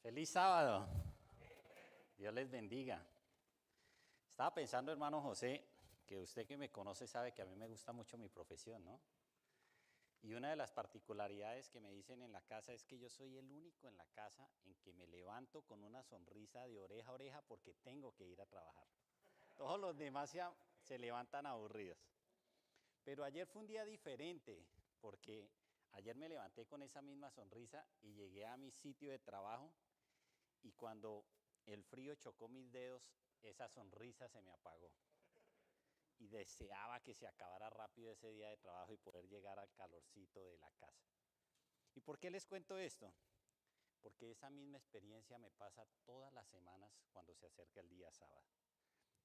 Feliz sábado. Dios les bendiga. Estaba pensando, hermano José, que usted que me conoce sabe que a mí me gusta mucho mi profesión, ¿no? Y una de las particularidades que me dicen en la casa es que yo soy el único en la casa en que me levanto con una sonrisa de oreja a oreja porque tengo que ir a trabajar. Todos los demás se levantan aburridos. Pero ayer fue un día diferente porque ayer me levanté con esa misma sonrisa y llegué a mi sitio de trabajo. Y cuando el frío chocó mis dedos, esa sonrisa se me apagó. Y deseaba que se acabara rápido ese día de trabajo y poder llegar al calorcito de la casa. ¿Y por qué les cuento esto? Porque esa misma experiencia me pasa todas las semanas cuando se acerca el día sábado.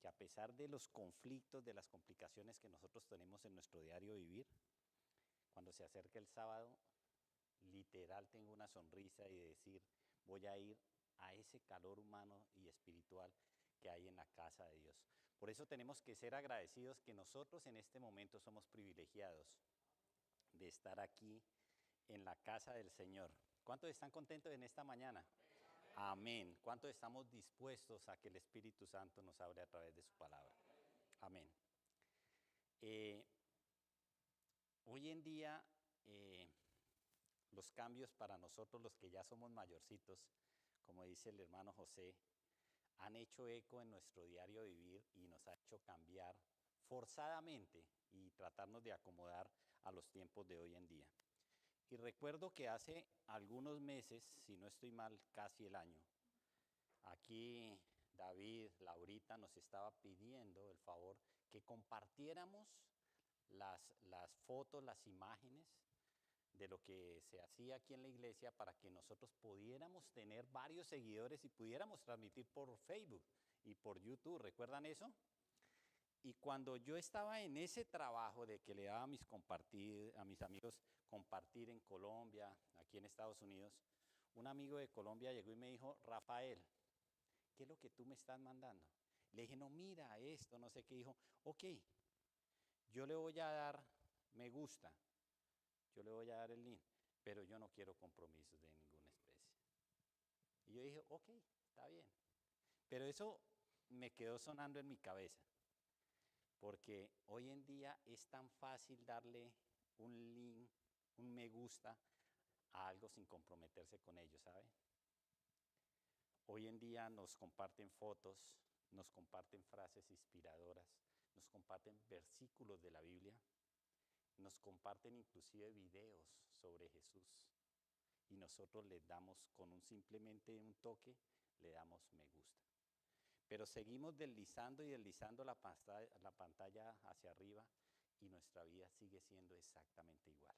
Que a pesar de los conflictos, de las complicaciones que nosotros tenemos en nuestro diario vivir, cuando se acerca el sábado, literal tengo una sonrisa y decir, voy a ir a ese calor humano y espiritual que hay en la casa de Dios. Por eso tenemos que ser agradecidos que nosotros en este momento somos privilegiados de estar aquí en la casa del Señor. ¿Cuántos están contentos en esta mañana? Amén. ¿Cuántos estamos dispuestos a que el Espíritu Santo nos hable a través de su palabra? Amén. Hoy en día los cambios para nosotros, los que ya somos mayorcitos, como dice el hermano José, han hecho eco en nuestro diario vivir y nos ha hecho cambiar forzadamente y tratarnos de acomodar a los tiempos de hoy en día. Y recuerdo que hace algunos meses, si no estoy mal, casi el año, aquí David, Laurita nos estaba pidiendo el favor que compartiéramos las fotos, las imágenes de lo que se hacía aquí en la iglesia para que nosotros pudiéramos tener varios seguidores y pudiéramos transmitir por Facebook y por YouTube. ¿Recuerdan eso? Y cuando yo estaba en ese trabajo de que le daba a mis amigos compartir en Colombia, aquí en Estados Unidos, un amigo de Colombia llegó y me dijo, Rafael, ¿qué es lo que tú me estás mandando? Le dije, no, mira esto, no sé qué. Dijo, ok, yo le voy a dar me gusta, yo le voy a dar el link, pero yo no quiero compromisos de ninguna especie. Y yo dije, ok, está bien. Pero eso me quedó sonando en mi cabeza, porque hoy en día es tan fácil darle un link, un me gusta a algo sin comprometerse con ello, ¿sabe? Hoy en día nos comparten fotos, nos comparten frases inspiradoras, nos comparten versículos de la Biblia, nos comparten inclusive videos sobre Jesús. Y nosotros les damos con simplemente un toque, le damos me gusta. Pero seguimos deslizando y deslizando la pantalla hacia arriba y nuestra vida sigue siendo exactamente igual.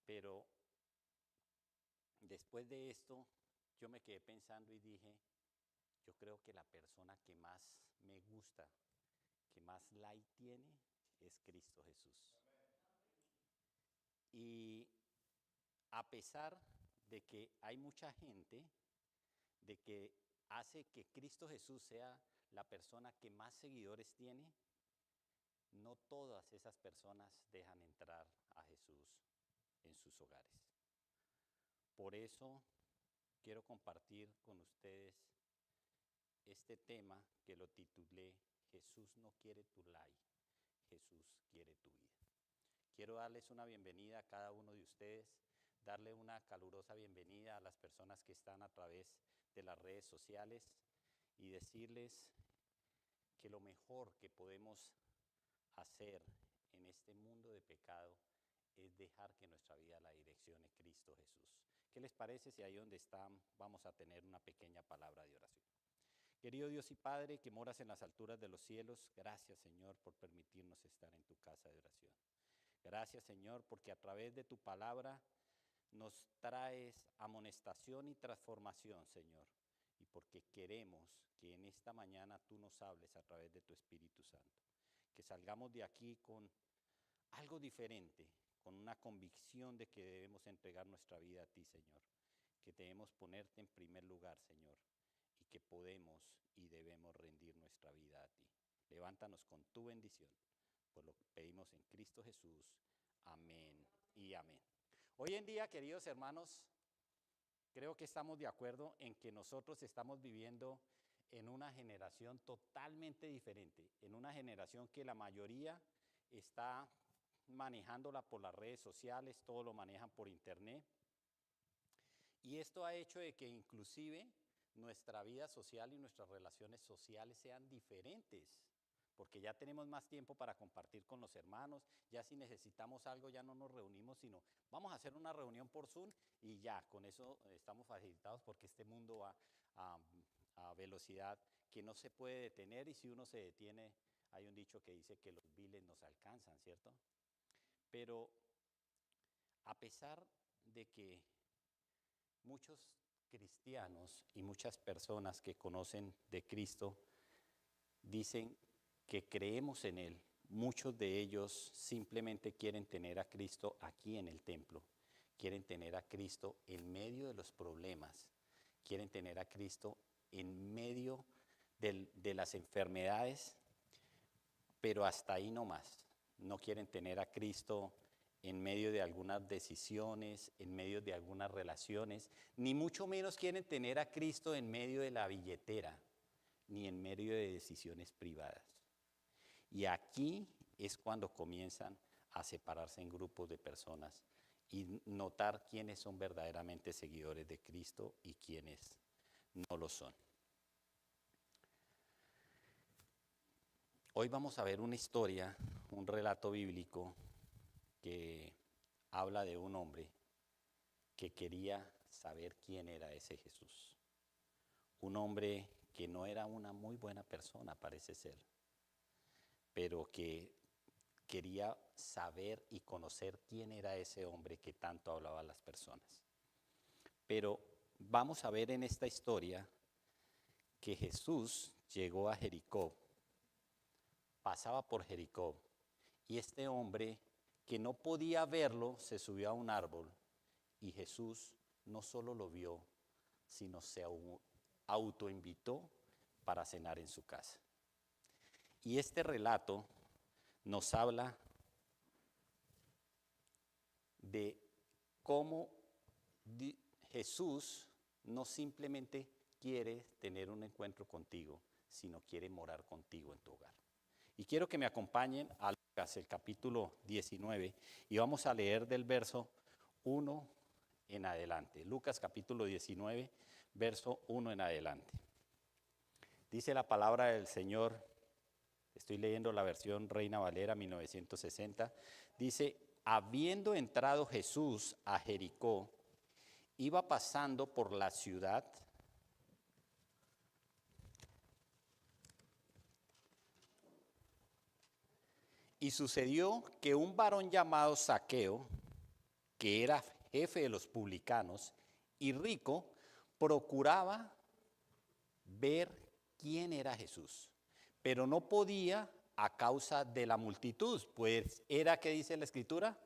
Pero después de esto, yo me quedé pensando y dije, yo creo que la persona que más me gusta, que más like tiene, es Cristo Jesús. Y a pesar de que hay mucha gente de que hace que Cristo Jesús sea la persona que más seguidores tiene, no todas esas personas dejan entrar a Jesús en sus hogares. Por eso quiero compartir con ustedes este tema que lo titulé Jesús no quiere tu like, Jesús quiere tu vida. Quiero darles una bienvenida a cada uno de ustedes, darle una calurosa bienvenida a las personas que están a través de las redes sociales y decirles que lo mejor que podemos hacer en este mundo de pecado es dejar que nuestra vida la direccione Cristo Jesús. ¿Qué les parece si ahí donde están vamos a tener una pequeña palabra de oración? Querido Dios y Padre, que moras en las alturas de los cielos, gracias Señor por permitirnos estar en tu casa de oración. Gracias Señor porque a través de tu palabra nos traes amonestación y transformación, Señor. Y porque queremos que en esta mañana tú nos hables a través de tu Espíritu Santo. Que salgamos de aquí con algo diferente, con una convicción de que debemos entregar nuestra vida a ti, Señor. Que debemos ponerte en primer lugar, Señor. Y que podemos y debemos rendir nuestra vida a ti. Levántanos con tu bendición. Pues lo pedimos en Cristo Jesús. Amén y amén. Hoy en día, queridos hermanos, Creo que estamos de acuerdo en que nosotros estamos viviendo en una generación totalmente diferente, en una generación que la mayoría está manejándola por las redes sociales, todo lo manejan por internet. Y esto ha hecho de que inclusive nuestra vida social y nuestras relaciones sociales sean diferentes, porque ya tenemos más tiempo para compartir con los hermanos, ya si necesitamos algo ya no nos reunimos, sino vamos a hacer una reunión por Zoom y ya, con eso estamos facilitados porque este mundo va a, a velocidad que no se puede detener y si uno se detiene, hay un dicho que dice que los viles nos alcanzan, ¿cierto? Pero a pesar de que muchos cristianos y muchas personas que conocen de Cristo dicen que creemos en Él, muchos de ellos simplemente quieren tener a Cristo aquí en el templo, quieren tener a Cristo en medio de los problemas, quieren tener a Cristo en medio de las enfermedades, pero hasta ahí no más. No quieren tener a Cristo en medio de algunas decisiones, en medio de algunas relaciones, ni mucho menos quieren tener a Cristo en medio de la billetera, ni en medio de decisiones privadas. Y aquí es cuando comienzan a separarse en grupos de personas y notar quiénes son verdaderamente seguidores de Cristo y quiénes no lo son. Hoy vamos a ver una historia, un relato bíblico que habla de un hombre que quería saber quién era ese Jesús. Un hombre que no era una muy buena persona, parece ser, pero que quería saber y conocer quién era ese hombre que tanto hablaba a las personas. Pero vamos a ver en esta historia que Jesús llegó a Jericó, pasaba por Jericó, y este hombre que no podía verlo se subió a un árbol, y Jesús no solo lo vio, sino se autoinvitó para cenar en su casa. Y este relato nos habla de cómo Jesús no simplemente quiere tener un encuentro contigo, sino quiere morar contigo en tu hogar. Y quiero que me acompañen a Lucas, el capítulo 19, y vamos a leer del verso 1 en adelante. Lucas capítulo 19, verso 1 en adelante. Dice la palabra del Señor, estoy leyendo la versión Reina Valera 1960, dice: habiendo entrado Jesús a Jericó, iba pasando por la ciudad, y sucedió que un varón llamado Zaqueo, que era jefe de los publicanos y rico, procuraba ver quién era Jesús, pero no podía a causa de la multitud, pues era, ¿qué dice la Escritura?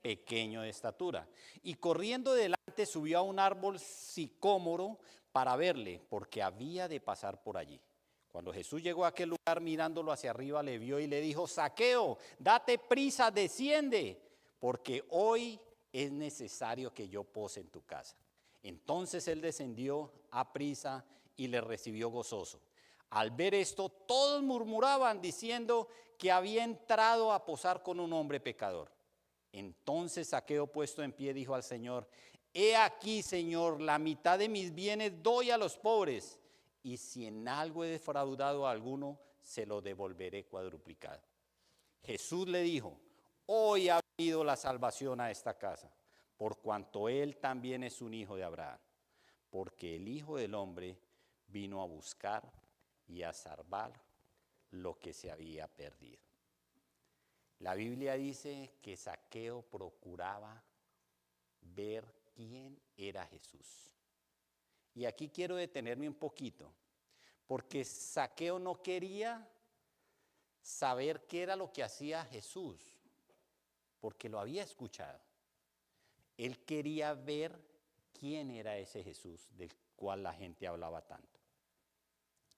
Pequeño de estatura. Y corriendo delante subió a un árbol sicómoro para verle, porque había de pasar por allí. Cuando Jesús llegó a aquel lugar, mirándolo hacia arriba, le vio y le dijo: Zaqueo, date prisa, desciende, porque hoy es necesario que yo pose en tu casa. Entonces él descendió a prisa y le recibió gozoso. Al ver esto, todos murmuraban diciendo que había entrado a posar con un hombre pecador. Entonces Zaqueo, puesto en pie, dijo al Señor: he aquí, Señor, la mitad de mis bienes doy a los pobres, y si en algo he defraudado a alguno, se lo devolveré cuadruplicado. Jesús le dijo: hoy ha venido la salvación a esta casa, por cuanto él también es un hijo de Abraham, porque el Hijo del Hombre vino a buscar y a salvar lo que se había perdido. La Biblia dice que Zaqueo procuraba ver quién era Jesús. Y aquí quiero detenerme un poquito, porque Zaqueo no quería saber qué era lo que hacía Jesús, porque lo había escuchado. Él quería ver quién era ese Jesús del cual la gente hablaba tanto.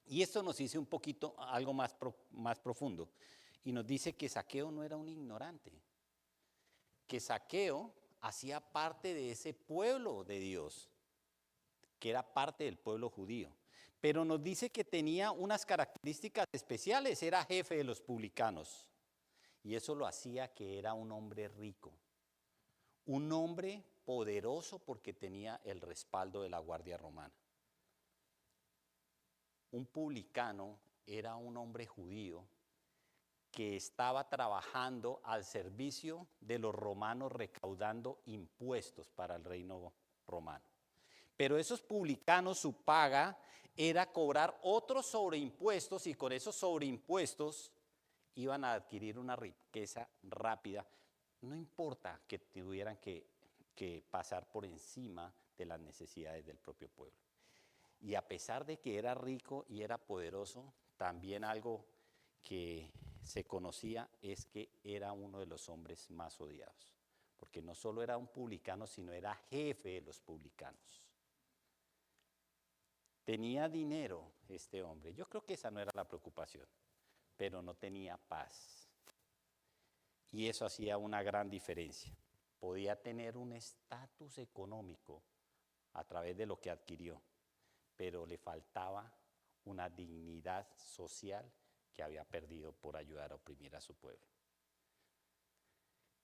Y esto nos dice un poquito algo más profundo. Y nos dice que Zaqueo no era un ignorante, que Zaqueo hacía parte de ese pueblo de Dios. que era parte del pueblo judío. Pero nos dice que tenía unas características especiales, era jefe de los publicanos. Y eso lo hacía que era un hombre rico, un hombre poderoso porque tenía el respaldo de la guardia romana. Un publicano era un hombre judío que estaba trabajando al servicio de los romanos recaudando impuestos para el reino romano. Pero esos publicanos, su paga era cobrar otros sobreimpuestos y con esos sobreimpuestos iban a adquirir una riqueza rápida. No importa que tuvieran que pasar por encima de las necesidades del propio pueblo. Y a pesar de que era rico y era poderoso, también algo que se conocía es que era uno de los hombres más odiados. Porque no solo era un publicano, sino era jefe de los publicanos. Tenía dinero este hombre. Yo creo que esa no era la preocupación, pero no tenía paz. Y eso hacía una gran diferencia. Podía tener un estatus económico a través de lo que adquirió, pero le faltaba una dignidad social que había perdido por ayudar a oprimir a su pueblo.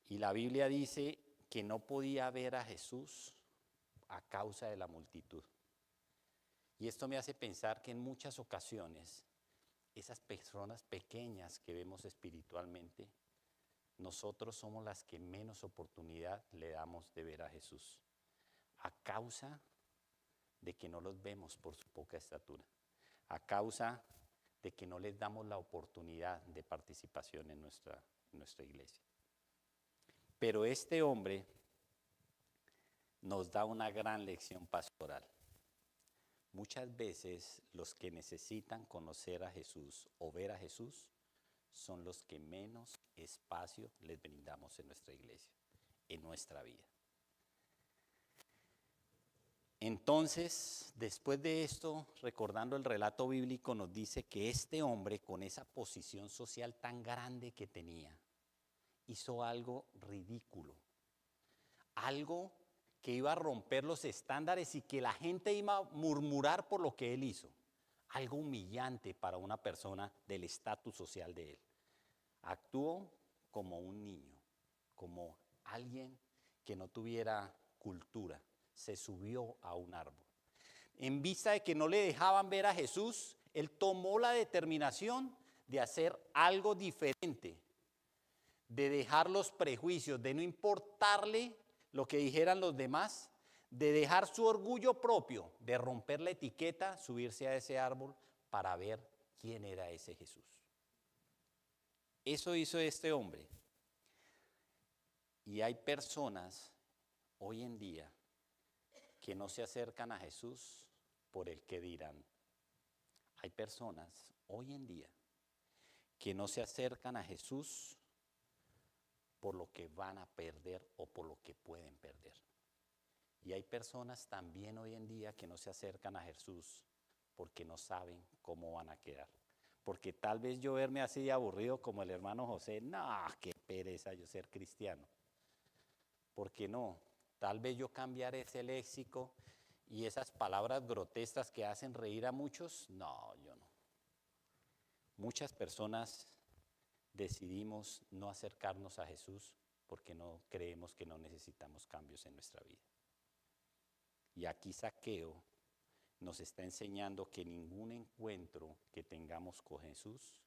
Y la Biblia dice que no podía ver a Jesús a causa de la multitud. Y esto me hace pensar que en muchas ocasiones, esas personas pequeñas que vemos espiritualmente, nosotros somos las que menos oportunidad le damos de ver a Jesús, a causa de que no los vemos por su poca estatura, a causa de que no les damos la oportunidad de participación en nuestra iglesia. Pero este hombre nos da una gran lección pastoral. Muchas veces los que necesitan conocer a Jesús o ver a Jesús son los que menos espacio les brindamos en nuestra iglesia, en nuestra vida. Entonces, después de esto, recordando el relato bíblico, nos dice que este hombre, con esa posición social tan grande que tenía, hizo algo ridículo, algo que iba a romper los estándares y que la gente iba a murmurar por lo que él hizo. Algo humillante para una persona del estatus social de él. Actuó como un niño, como alguien que no tuviera cultura. Se subió a un árbol. En vista de que no le dejaban ver a Jesús, él tomó la determinación de hacer algo diferente, de dejar los prejuicios, de no importarle lo que dijeran los demás, de dejar su orgullo propio, de romper la etiqueta, subirse a ese árbol para ver quién era ese Jesús. Eso hizo este hombre. Y hay personas hoy en día que no se acercan a Jesús por el que dirán. Hay personas hoy en día que no se acercan a Jesús por lo que van a perder o por lo que pueden perder. Y hay personas también hoy en día que no se acercan a Jesús porque no saben cómo van a quedar. Porque tal vez yo verme así de aburrido como el hermano José, no, qué pereza yo ser cristiano. ¿Por qué no? Tal vez yo cambiar ese léxico y esas palabras grotescas que hacen reír a muchos, no, yo no. Muchas personas decidimos no acercarnos a Jesús porque no creemos que no necesitamos cambios en nuestra vida. Y aquí Zaqueo nos está enseñando que ningún encuentro que tengamos con Jesús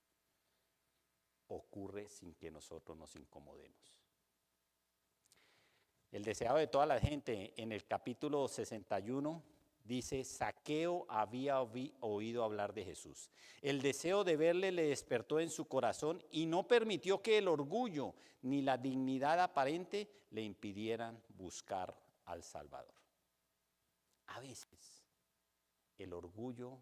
ocurre sin que nosotros nos incomodemos. El deseado de toda la gente en el capítulo 61 dice, Zaqueo había oído hablar de Jesús. El deseo de verle le despertó en su corazón y no permitió que el orgullo ni la dignidad aparente le impidieran buscar al Salvador. A veces, el orgullo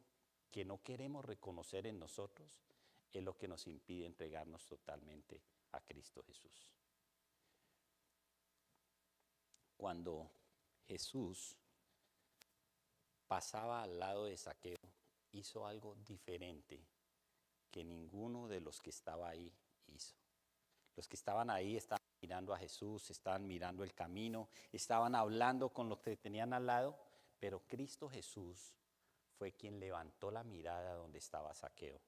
que no queremos reconocer en nosotros es lo que nos impide entregarnos totalmente a Cristo Jesús. Cuando Jesús pasaba al lado de Zaqueo, hizo algo diferente que ninguno de los que estaba ahí hizo. Los que estaban ahí estaban mirando a Jesús, estaban mirando el camino, estaban hablando con los que tenían al lado, Pero Cristo Jesús fue quien levantó la mirada donde estaba Zaqueo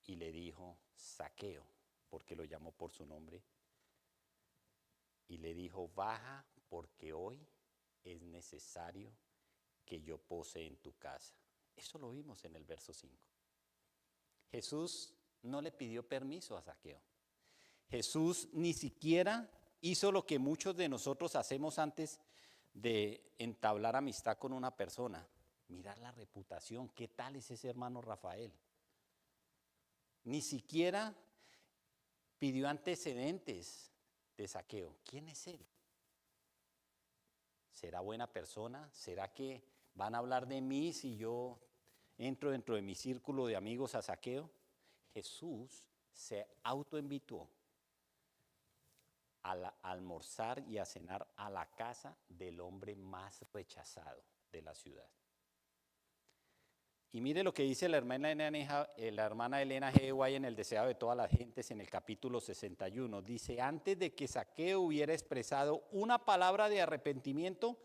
y le dijo, Zaqueo, porque lo llamó por su nombre, y le dijo, baja porque hoy es necesario que yo pose en tu casa. Eso lo vimos en el verso 5. Jesús no le pidió permiso a Zaqueo. Jesús ni siquiera hizo lo que muchos de nosotros hacemos antes de entablar amistad con una persona. Mirar la reputación, ¿qué tal es ese hermano Rafael? Ni siquiera pidió antecedentes de Zaqueo. ¿Quién es él? ¿Será buena persona? ¿Será que van a hablar de mí si yo entro dentro de mi círculo de amigos a Zaqueo? Jesús se autoinvitó a almorzar y a cenar a la casa del hombre más rechazado de la ciudad. Y mire lo que dice la hermana Elena G. White en El Deseado de todas las gentes en el capítulo 61. Dice, antes de que Zaqueo hubiera expresado una palabra de arrepentimiento,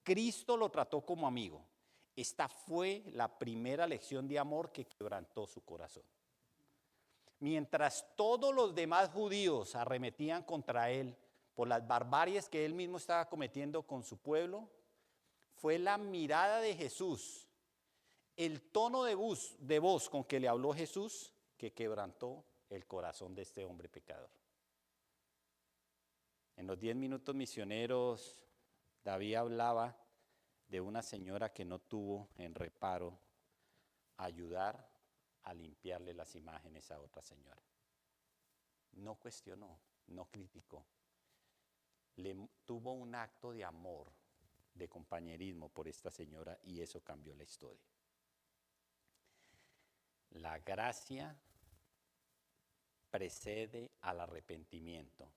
Cristo lo trató como amigo. Esta fue la primera lección de amor que quebrantó su corazón. Mientras todos los demás judíos arremetían contra él por las barbaries que él mismo estaba cometiendo con su pueblo, fue la mirada de Jesús, el tono de voz con que le habló Jesús, que quebrantó el corazón de este hombre pecador. En los 10 minutos misioneros, David hablaba de una señora que no tuvo en reparo ayudar a limpiarle las imágenes a otra señora. No cuestionó, no criticó. Tuvo un acto de amor, de compañerismo por esta señora y eso cambió la historia. La gracia precede al arrepentimiento,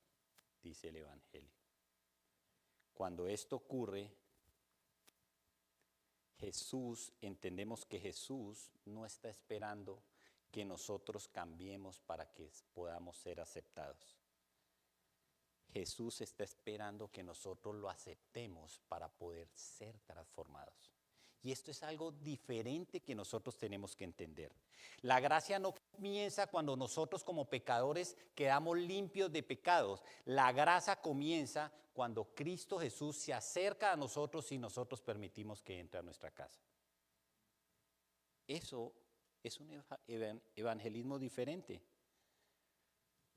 dice el Evangelio. Cuando esto ocurre, entendemos que Jesús no está esperando que nosotros cambiemos para que podamos ser aceptados. Jesús está esperando que nosotros lo aceptemos para poder ser transformados. Y esto es algo diferente que nosotros tenemos que entender. La gracia no comienza cuando nosotros como pecadores quedamos limpios de pecados. La gracia comienza cuando Cristo Jesús se acerca a nosotros y nosotros permitimos que entre a nuestra casa. Eso es un evangelismo diferente.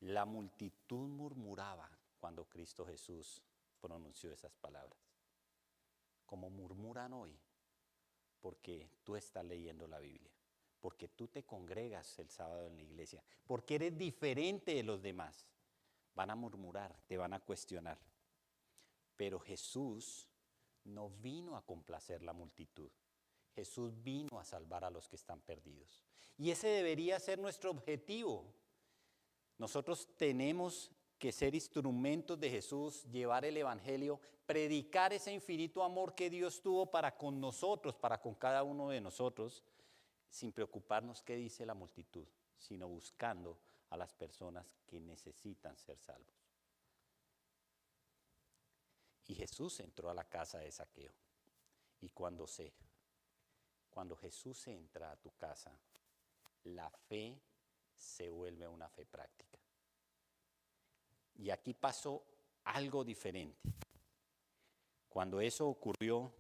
La multitud murmuraba cuando Cristo Jesús pronunció esas palabras. Como murmuran hoy. Porque tú estás leyendo la Biblia, porque tú te congregas el sábado en la iglesia, porque eres diferente de los demás. Van a murmurar, te van a cuestionar. Pero Jesús no vino a complacer la multitud. Jesús vino a salvar a los que están perdidos. Y ese debería ser nuestro objetivo. Nosotros tenemos que ser instrumentos de Jesús, llevar el Evangelio, predicar ese infinito amor que Dios tuvo para con nosotros, para con cada uno de nosotros, sin preocuparnos qué dice la multitud, sino buscando a las personas que necesitan ser salvos. Y Jesús entró a la casa de Zaqueo. Y cuando Jesús entra a tu casa, la fe se vuelve una fe práctica. Y aquí pasó algo diferente. Cuando eso ocurrió,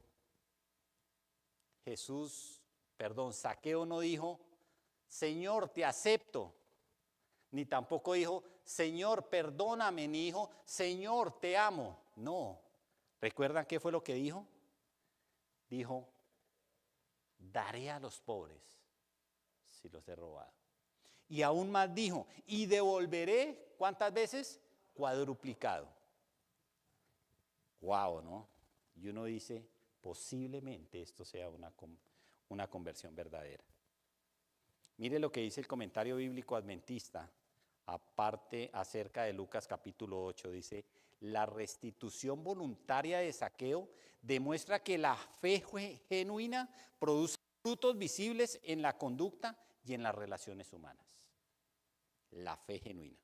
Zaqueo no dijo, Señor, te acepto. Ni tampoco dijo, Señor, perdóname, ni dijo, Señor, te amo. No. ¿Recuerdan qué fue lo que dijo? Dijo, daré a los pobres si los he robado. Y aún más dijo, y devolveré, ¿cuántas veces? Cuadruplicado. Wow, ¿no? Y uno dice, posiblemente esto sea una conversión verdadera. Mire lo que dice el comentario bíblico adventista, aparte acerca de Lucas capítulo 8, dice, la restitución voluntaria de Zaqueo demuestra que la fe genuina produce frutos visibles en la conducta y en las relaciones humanas. La fe genuina.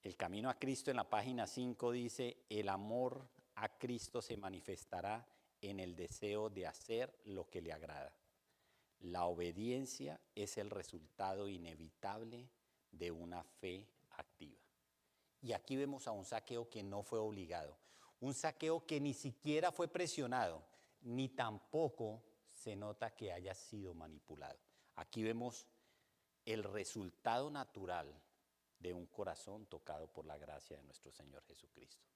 El camino a Cristo en la página 5 dice, el amor a Cristo se manifestará en el deseo de hacer lo que le agrada. La obediencia es el resultado inevitable de una fe activa. Y aquí vemos a un Zaqueo que no fue obligado, un Zaqueo que ni siquiera fue presionado, ni tampoco se nota que haya sido manipulado. Aquí vemos el resultado natural de un corazón tocado por la gracia de nuestro Señor Jesucristo.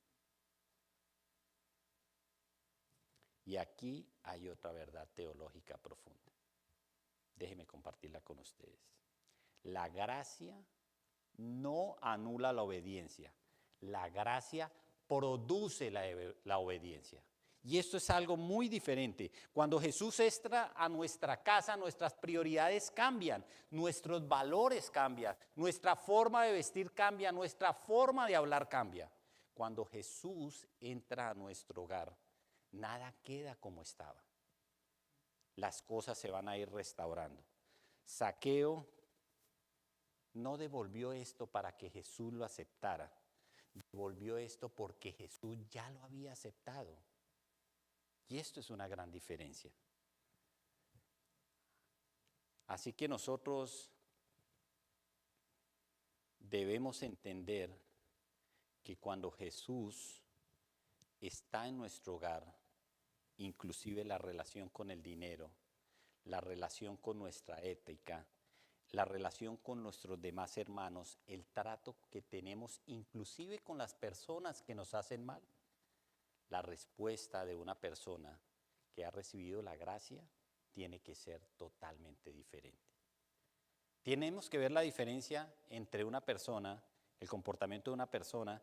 Y aquí hay otra verdad teológica profunda. Déjenme compartirla con ustedes. La gracia no anula la obediencia. La gracia produce la obediencia. Y esto es algo muy diferente. Cuando Jesús entra a nuestra casa, nuestras prioridades cambian, nuestros valores cambian, nuestra forma de vestir cambia, nuestra forma de hablar cambia. Cuando Jesús entra a nuestro hogar, nada queda como estaba. Las cosas se van a ir restaurando. Zaqueo no devolvió esto para que Jesús lo aceptara. Devolvió esto porque Jesús ya lo había aceptado. Y esto es una gran diferencia. Así que nosotros debemos entender que cuando Jesús está en nuestro hogar, inclusive la relación con el dinero, la relación con nuestra ética, la relación con nuestros demás hermanos, el trato que tenemos inclusive con las personas que nos hacen mal, la respuesta de una persona que ha recibido la gracia tiene que ser totalmente diferente. Tenemos que ver la diferencia entre una persona, el comportamiento de una persona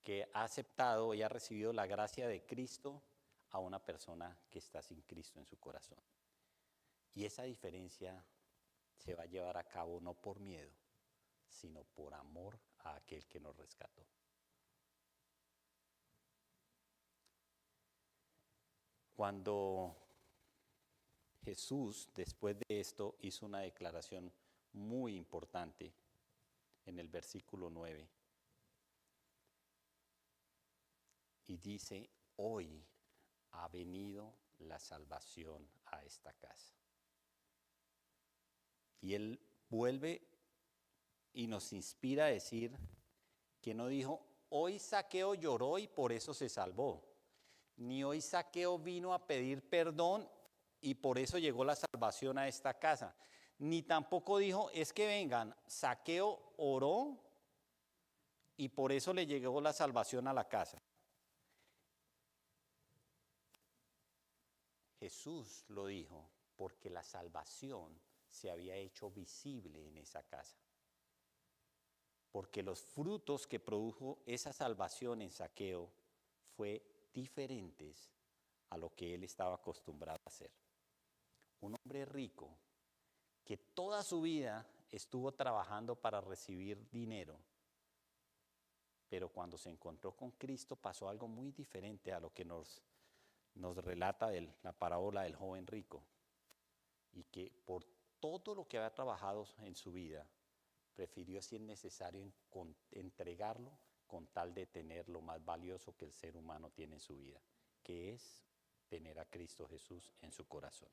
que ha aceptado y ha recibido la gracia de Cristo a una persona que está sin Cristo en su corazón. Y esa diferencia se va a llevar a cabo no por miedo, sino por amor a aquel que nos rescató. Cuando Jesús, después de esto, hizo una declaración muy importante en el versículo 9. Y dice, hoy ha venido la salvación a esta casa. Y él vuelve y nos inspira a decir que no dijo, hoy Zaqueo lloró y por eso se salvó. Ni hoy Zaqueo vino a pedir perdón y por eso llegó la salvación a esta casa. Ni tampoco dijo, es que vengan, Zaqueo oró y por eso le llegó la salvación a la casa. Jesús lo dijo porque la salvación se había hecho visible en esa casa. Porque los frutos que produjo esa salvación en Zaqueo fue diferentes a lo que él estaba acostumbrado a hacer. Un hombre rico que toda su vida estuvo trabajando para recibir dinero, pero cuando se encontró con Cristo pasó algo muy diferente a lo que nos relata la parábola del joven rico, y que por todo lo que había trabajado en su vida, prefirió, si es necesario, entregarlo con tal de tener lo más valioso que el ser humano tiene en su vida, que es tener a Cristo Jesús en su corazón.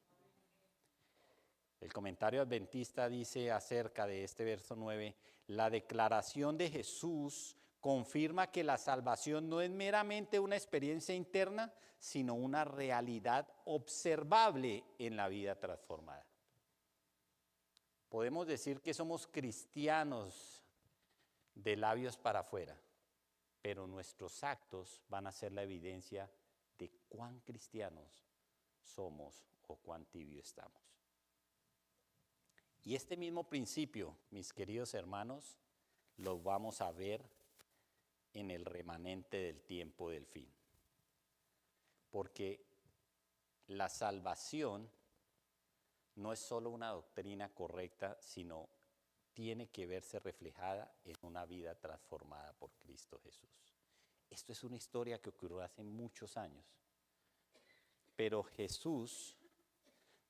El comentario adventista dice acerca de este verso 9, la declaración de Jesús confirma que la salvación no es meramente una experiencia interna, sino una realidad observable en la vida transformada. Podemos decir que somos cristianos de labios para afuera, pero nuestros actos van a ser la evidencia de cuán cristianos somos o cuán tibio estamos. Y este mismo principio, mis queridos hermanos, lo vamos a ver en el remanente del tiempo del fin. Porque la salvación no es solo una doctrina correcta, sino tiene que verse reflejada en una vida transformada por Cristo Jesús. Esto es una historia que ocurrió hace muchos años. Pero Jesús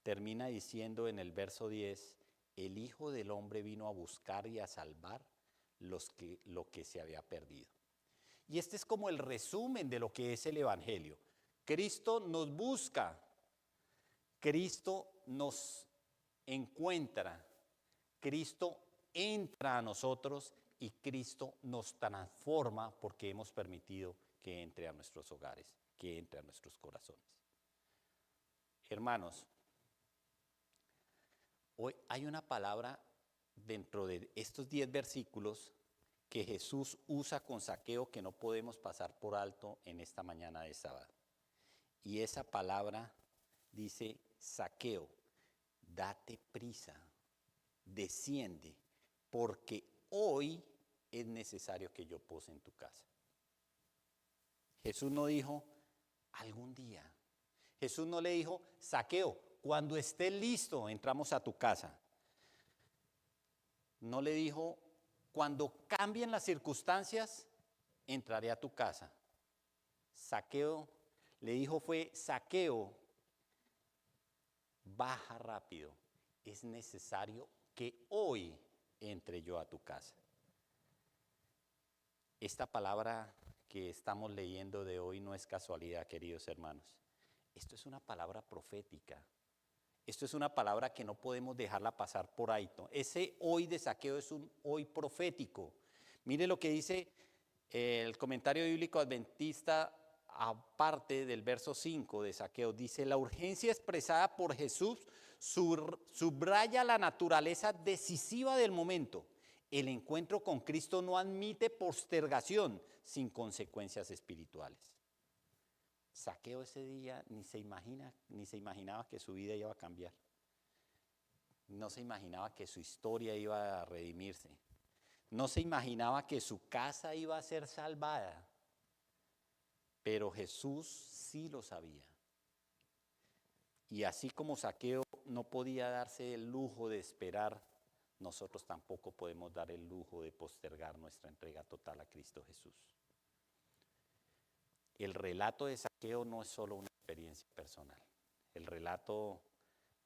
termina diciendo en el verso 10, el Hijo del Hombre vino a buscar y a salvar lo que se había perdido. Y este es como el resumen de lo que es el Evangelio. Cristo nos busca, Cristo nos encuentra, Cristo entra a nosotros y Cristo nos transforma porque hemos permitido que entre a nuestros hogares, que entre a nuestros corazones. Hermanos, hoy hay una palabra dentro de estos 10 versículos que Jesús usa con Zaqueo que no podemos pasar por alto en esta mañana de sábado. Y esa palabra dice: Zaqueo, date prisa, desciende, porque hoy es necesario que yo pose en tu casa. Jesús no dijo algún día. Jesús no le dijo: Zaqueo, cuando estés listo entramos a tu casa. No le dijo: cuando cambien las circunstancias entraré a tu casa. Zaqueo le dijo fue: Zaqueo, baja rápido, es necesario que hoy entre yo a tu casa. Esta palabra que estamos leyendo de hoy no es casualidad, queridos hermanos. Esto es una palabra profética. Esto es una palabra que no podemos dejarla pasar por alto. Ese hoy de Zaqueo es un hoy profético. Mire lo que dice el comentario bíblico adventista, aparte del verso 5 de Zaqueo. Dice: la urgencia expresada por Jesús subraya la naturaleza decisiva del momento. El encuentro con Cristo no admite postergación sin consecuencias espirituales. Zaqueo ese día ni se imaginaba que su vida iba a cambiar. No se imaginaba que su historia iba a redimirse. No se imaginaba que su casa iba a ser salvada. Pero Jesús sí lo sabía. Y así como Zaqueo no podía darse el lujo de esperar, nosotros tampoco podemos dar el lujo de postergar nuestra entrega total a Cristo Jesús. El relato de Zaqueo no es solo una experiencia personal. El relato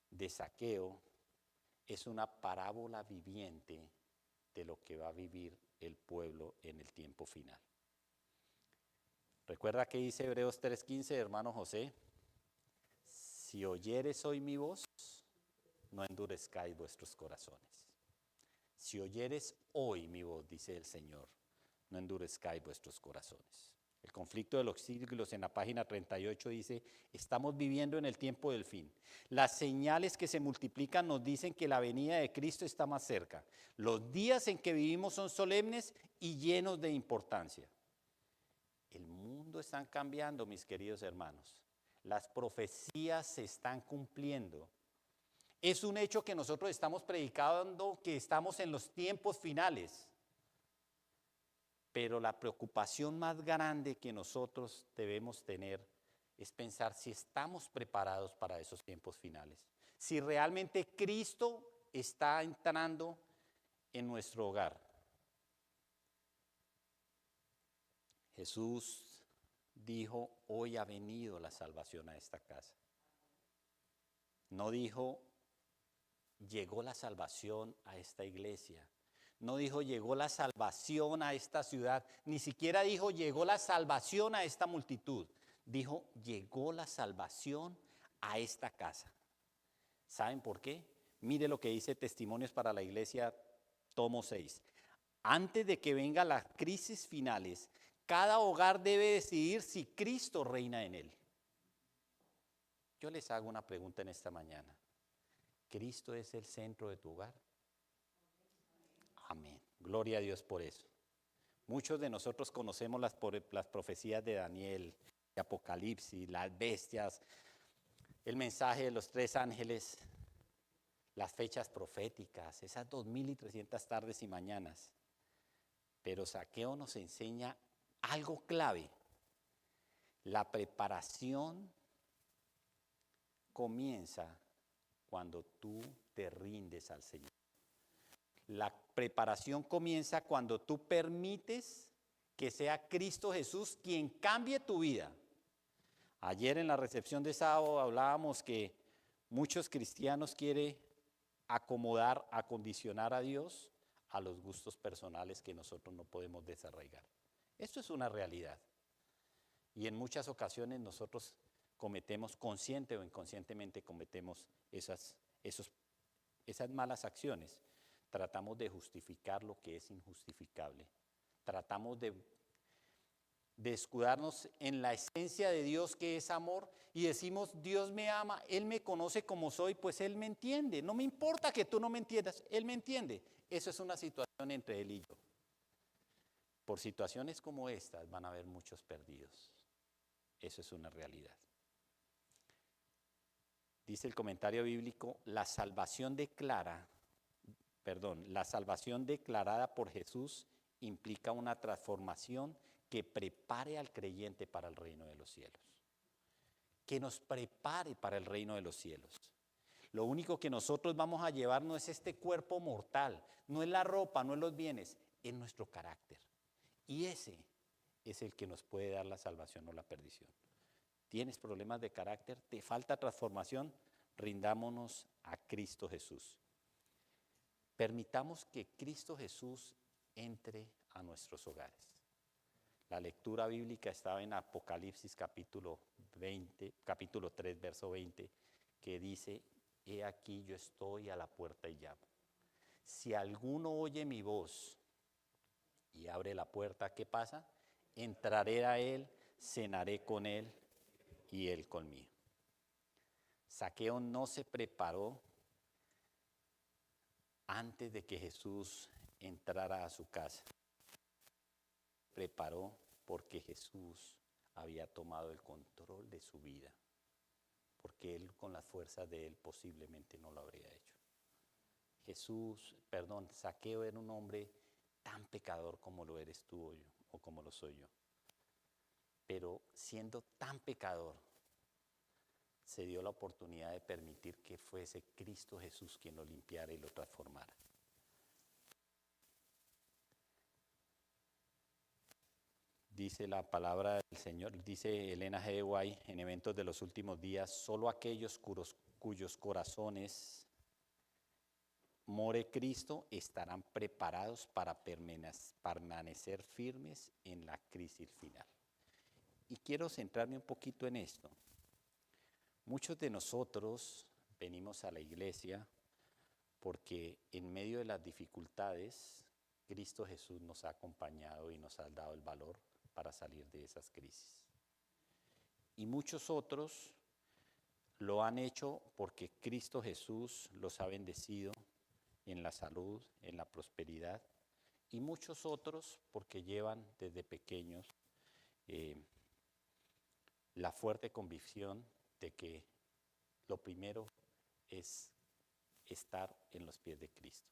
de Zaqueo es una parábola viviente de lo que va a vivir el pueblo en el tiempo final. Recuerda que dice Hebreos 3:15, hermano José: si oyeres hoy mi voz, no endurezcáis vuestros corazones. Si oyeres hoy mi voz, dice el Señor, no endurezcáis vuestros corazones. El conflicto de los siglos, en la página 38, dice: estamos viviendo en el tiempo del fin. Las señales que se multiplican nos dicen que la venida de Cristo está más cerca. Los días en que vivimos son solemnes y llenos de importancia. El mundo está cambiando, mis queridos hermanos. Las profecías se están cumpliendo. Es un hecho que nosotros estamos predicando, que estamos en los tiempos finales. Pero la preocupación más grande que nosotros debemos tener es pensar si estamos preparados para esos tiempos finales. Si realmente Cristo está entrando en nuestro hogar. Jesús dijo: hoy ha venido la salvación a esta casa. No dijo: llegó la salvación a esta iglesia. No dijo: llegó la salvación a esta ciudad. Ni siquiera dijo: llegó la salvación a esta multitud. Dijo: llegó la salvación a esta casa. ¿Saben por qué? Mire lo que dice Testimonios para la Iglesia, tomo 6. Antes de que vengan las crisis finales, cada hogar debe decidir si Cristo reina en él. Yo les hago una pregunta en esta mañana. ¿Cristo es el centro de tu hogar? Amén. Gloria a Dios por eso. Muchos de nosotros conocemos las profecías de Daniel, de Apocalipsis, las bestias, el mensaje de los 3 ángeles, las fechas proféticas, esas 2300 tardes y mañanas. Pero Zaqueo nos enseña algo clave. La preparación comienza cuando tú te rindes al Señor. La preparación comienza cuando tú permites que sea Cristo Jesús quien cambie tu vida. Ayer en la recepción de sábado hablábamos que muchos cristianos quieren acomodar, acondicionar a Dios a los gustos personales que nosotros no podemos desarraigar. Esto es una realidad. Y en muchas ocasiones nosotros cometemos, consciente o inconscientemente cometemos esas malas acciones. Tratamos de justificar lo que es injustificable. Tratamos de escudarnos en la esencia de Dios, que es amor, y decimos: Dios me ama, Él me conoce como soy, pues Él me entiende. No me importa que tú no me entiendas, Él me entiende. Eso es una situación entre Él y yo. Por situaciones como estas van a haber muchos perdidos. Eso es una realidad. Dice el comentario bíblico: la salvación declarada por Jesús implica una transformación que prepare al creyente para el reino de los cielos. Que nos prepare para el reino de los cielos. Lo único que nosotros vamos a llevar no es este cuerpo mortal, no es la ropa, no es los bienes, es nuestro carácter. Y ese es el que nos puede dar la salvación o la perdición. ¿Tienes problemas de carácter? ¿Te falta transformación? Rindámonos a Cristo Jesús. Permitamos que Cristo Jesús entre a nuestros hogares. La lectura bíblica estaba en Apocalipsis capítulo 3, verso 20, que dice: he aquí yo estoy a la puerta y llamo. Si alguno oye mi voz y abre la puerta, ¿qué pasa? Entraré a él, cenaré con él y él conmigo. Zaqueo no se preparó antes de que Jesús entrara a su casa. Preparó porque Jesús había tomado el control de su vida, porque él, con las fuerzas de él, posiblemente no lo habría hecho. Zaqueo era un hombre tan pecador como lo eres tú o como lo soy yo. Pero siendo tan pecador, se dio la oportunidad de permitir que fuese Cristo Jesús quien lo limpiara y lo transformara. Dice la palabra del Señor, dice Elena G. White en Eventos de los Últimos Días: solo aquellos cuyos corazones more Cristo estarán preparados para permanecer firmes en la crisis final. Y quiero centrarme un poquito en esto. Muchos de nosotros venimos a la iglesia porque en medio de las dificultades, Cristo Jesús nos ha acompañado y nos ha dado el valor para salir de esas crisis. Y muchos otros lo han hecho porque Cristo Jesús los ha bendecido en la salud, en la prosperidad, y muchos otros porque llevan desde pequeños la fuerte convicción de que lo primero es estar en los pies de Cristo.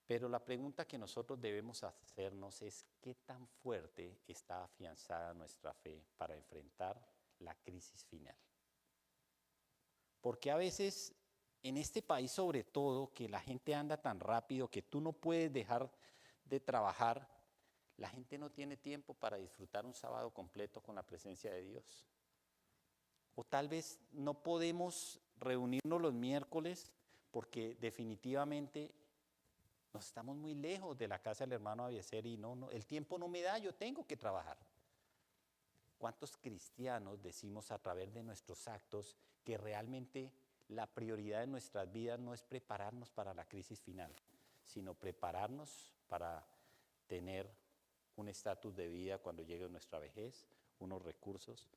Pero la pregunta que nosotros debemos hacernos es: ¿qué tan fuerte está afianzada nuestra fe para enfrentar la crisis final? Porque a veces, en este país sobre todo, que la gente anda tan rápido que tú no puedes dejar de trabajar, la gente no tiene tiempo para disfrutar un sábado completo con la presencia de Dios. O tal vez no podemos reunirnos los miércoles porque definitivamente nos estamos muy lejos de la casa del hermano Abieser y el tiempo no me da, yo tengo que trabajar. ¿Cuántos cristianos decimos a través de nuestros actos que realmente la prioridad de nuestras vidas no es prepararnos para la crisis final, sino prepararnos para tener un estatus de vida cuando llegue nuestra vejez, unos recursos?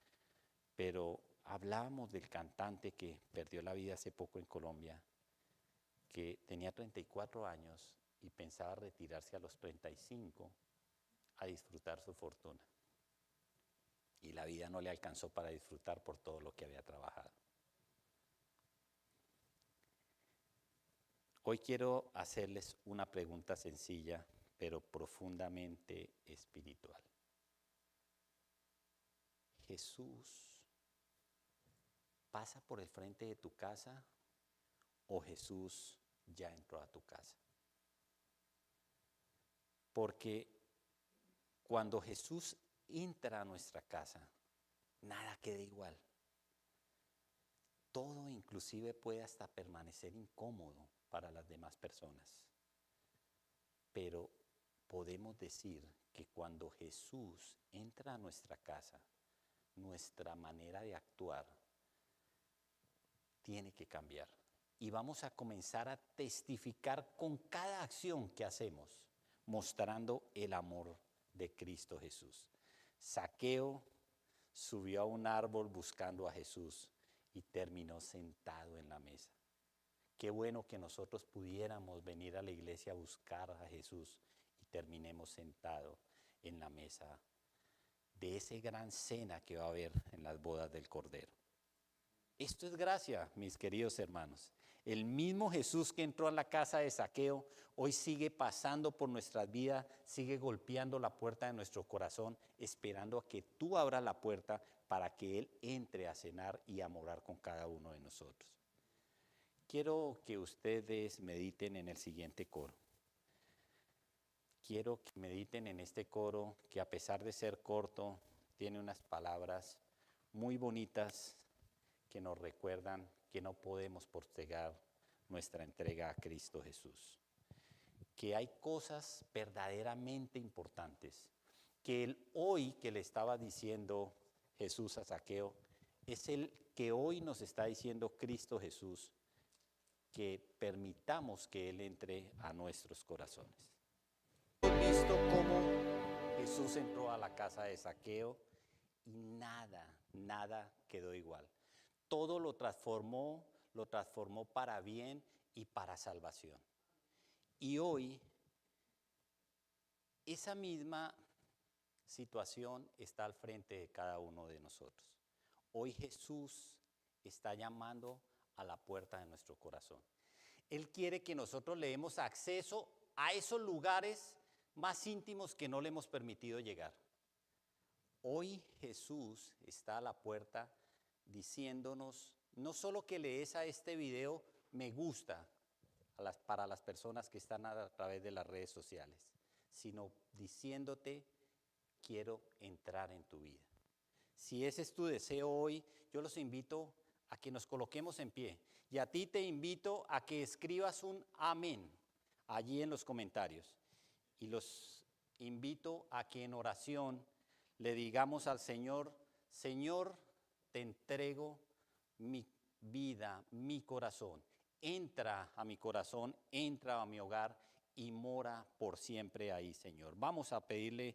Pero hablábamos del cantante que perdió la vida hace poco en Colombia, que tenía 34 años y pensaba retirarse a los 35 a disfrutar su fortuna. Y la vida no le alcanzó para disfrutar por todo lo que había trabajado. Hoy quiero hacerles una pregunta sencilla, pero profundamente espiritual. ¿Jesús pasa por el frente de tu casa o Jesús ya entró a tu casa? Porque cuando Jesús entra a nuestra casa, nada queda igual. Todo inclusive puede hasta permanecer incómodo para las demás personas. Pero podemos decir que cuando Jesús entra a nuestra casa, nuestra manera de actuar tiene que cambiar. Y vamos a comenzar a testificar con cada acción que hacemos, mostrando el amor de Cristo Jesús. Zaqueo subió a un árbol buscando a Jesús y terminó sentado en la mesa. Qué bueno que nosotros pudiéramos venir a la iglesia a buscar a Jesús y terminemos sentados en la mesa de esa gran cena que va a haber en las bodas del Cordero. Esto es gracia, mis queridos hermanos. El mismo Jesús que entró a la casa de Zaqueo, hoy sigue pasando por nuestras vidas, sigue golpeando la puerta de nuestro corazón, esperando a que tú abras la puerta para que Él entre a cenar y a morar con cada uno de nosotros. Quiero que ustedes mediten en el siguiente coro. Quiero que mediten en este coro que, a pesar de ser corto, tiene unas palabras muy bonitas que nos recuerdan que no podemos postergar nuestra entrega a Cristo Jesús. Que hay cosas verdaderamente importantes, que el hoy que le estaba diciendo Jesús a Zaqueo es el que hoy nos está diciendo Cristo Jesús, que permitamos que Él entre a nuestros corazones. Hemos visto cómo Jesús entró a la casa de Zaqueo y nada quedó igual. Todo lo transformó para bien y para salvación. Y hoy, esa misma situación está al frente de cada uno de nosotros. Hoy Jesús está llamando a la puerta de nuestro corazón. Él quiere que nosotros le demos acceso a esos lugares más íntimos que no le hemos permitido llegar. Hoy Jesús está a la puerta diciéndonos, no solo que lees a este video me gusta para las personas que están a través de las redes sociales, sino diciéndote, quiero entrar en tu vida. Si ese es tu deseo hoy, yo los invito a que nos coloquemos en pie. Y a ti te invito a que escribas un amén allí en los comentarios. Y los invito a que en oración le digamos al Señor, Señor, te entrego mi vida, mi corazón. Entra a mi corazón, entra a mi hogar y mora por siempre ahí, Señor. Vamos a pedirle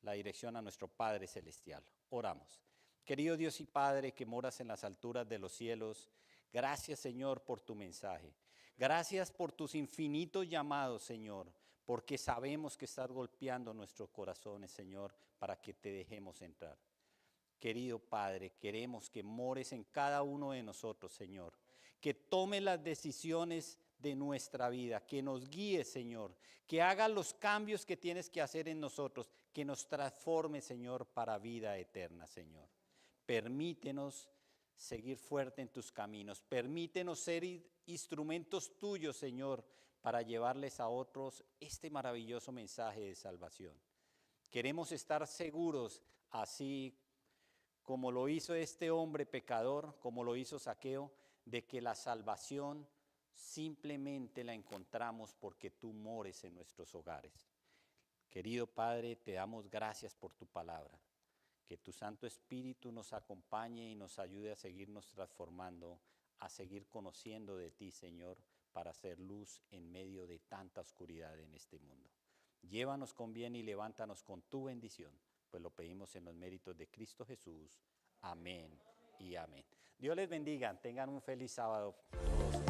la dirección a nuestro Padre Celestial. Oramos. Querido Dios y Padre que moras en las alturas de los cielos, gracias, Señor, por tu mensaje. Gracias por tus infinitos llamados, Señor, porque sabemos que estás golpeando nuestros corazones, Señor, para que te dejemos entrar. Querido Padre, queremos que mores en cada uno de nosotros, Señor, que tome las decisiones de nuestra vida, que nos guíe, Señor, que haga los cambios que tienes que hacer en nosotros, que nos transforme, Señor, para vida eterna, Señor. Permítenos seguir fuerte en tus caminos, permítenos ser instrumentos tuyos, Señor, para llevarles a otros este maravilloso mensaje de salvación. Queremos estar seguros, así como lo hizo este hombre pecador, como lo hizo Zaqueo, de que la salvación simplemente la encontramos porque tú mores en nuestros hogares. Querido Padre, te damos gracias por tu palabra. Que tu Santo Espíritu nos acompañe y nos ayude a seguirnos transformando, a seguir conociendo de ti, Señor, para hacer luz en medio de tanta oscuridad en este mundo. Llévanos con bien y levántanos con tu bendición, pues lo pedimos en los méritos de Cristo Jesús. Amén y amén. Dios les bendiga. Tengan un feliz sábado todos.